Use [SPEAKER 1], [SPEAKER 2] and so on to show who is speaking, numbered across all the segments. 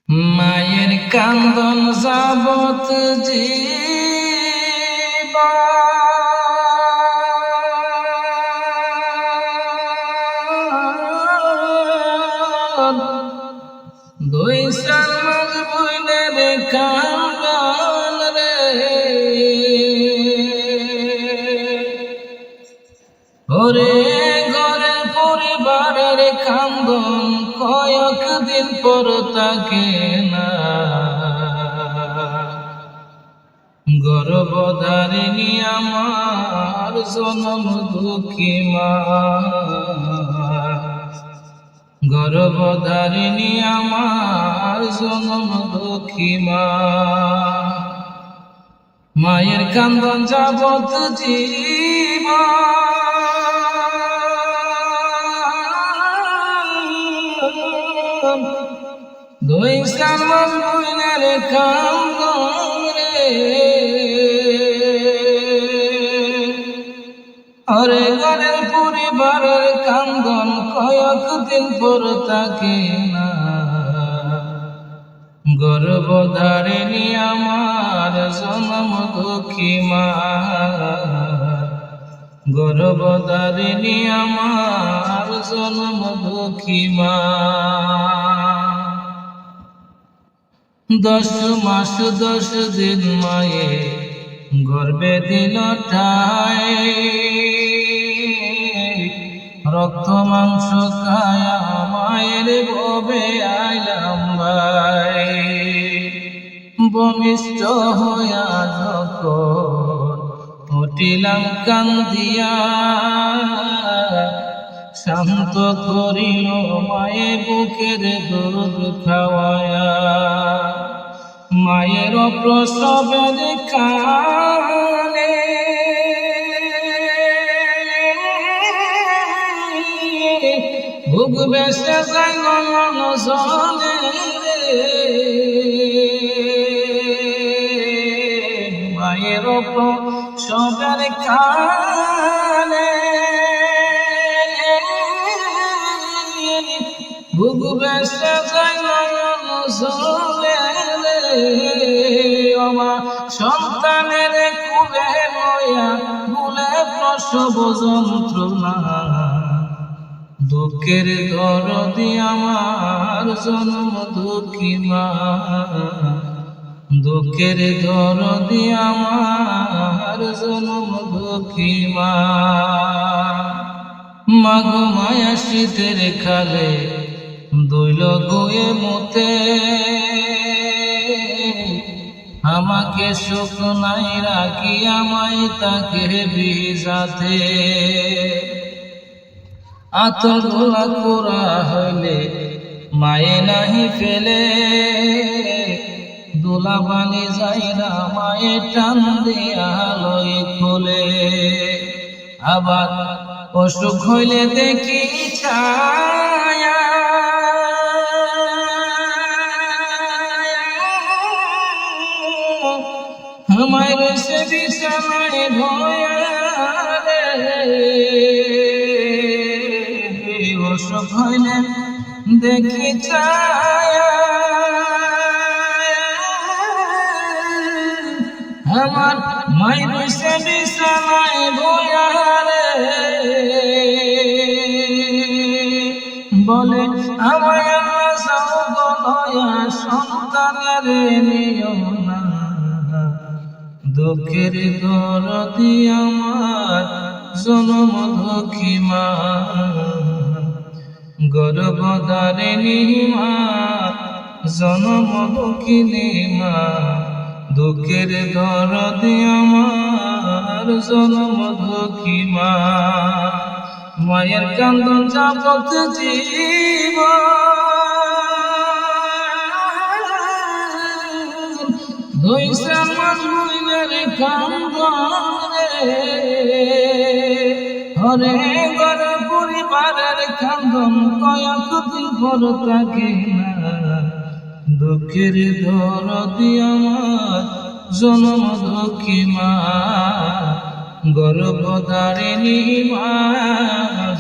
[SPEAKER 1] মায়ের কান্দন যাবত জীবন দুই সাল মাঝ বইনের কান্দন রে ওরে ঘরের পরিবারের কান্দন কয়েক দিন পর থাকে না গর্ভধারিণী আমার জনম দুঃখী মা গর্ভধারিণী আমার জনম দুঃখী মা মায়ের কান্দন যাবত জীবন দুই সাল বইনের কান্দন রে আরে ঘরের পরিবারের কান্দন কয়েক দিন পর থাকে না গর্ভধারিণী আমার জনম দুঃখী মা গর্ভধারিণী আমার জনম দুঃখী মা 10 মাস 10 দিন মায়ে গর্ভে দিল ঠাই রক্ত মাংস খায়া মায়ের ভবে আইলাম ভাই ভূমিষ্ঠ হইয়া যখন উঠিলাম কান্দিয়া শান্ত করিল মায়ে বুকের দুধ খাওয়ায়া মায়ের প্রসবের কালে বুক বেসে যায় নয়ন জলে মায়ের প্রসবের কালে বুক বেসে যায় নয়ন জলে সন্তানের কুলে লয়া ভুলে প্রসব যন্ত্রণা দুঃখের দরদি আমার জন্ম দুঃখী মা দুঃখের দরদি আমার জন্ম দুঃখী মা মাগো মায়া শীতের খালে দইল গুয়ে মতে আমাকে শুকনাই রাখি আমায় তাকে ভিজাতে আতরগুলা করা হইলে মায়ে নাহি ফেলে দোলা বানি যাইরা মায়ে টান দিয়া লই খুলে আবার অসুখ হইলে দেখি ছায়া আমায় সে বিছানায় ভয়া অসুখ হইলে দেখি ছায়া আমার মায়ের সে বিছানায় ভয়া বলে আমায় দয়া সন্তানের নিও না দুঃখের দরদি আমার জনম দুঃখী মা গর্ভধারিণী মা জনম দুঃখিনী মা দুঃখের দরদি আমার জনম দুঃখী মা মায়ের কান্দন যাবত জীবন দুই সাল বইনের কান্দন রে হরে ঘর পরিবারের কান্দন কয়েক দিন পর থাকে না দুঃখের দরদি আমার জনম দুঃখী মা গর্ভধারিণী মা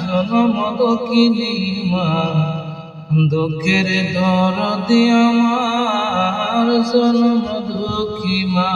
[SPEAKER 1] জনম দুঃখিনী মা দুঃখের দরদি আমার জনম দুঃখী মা।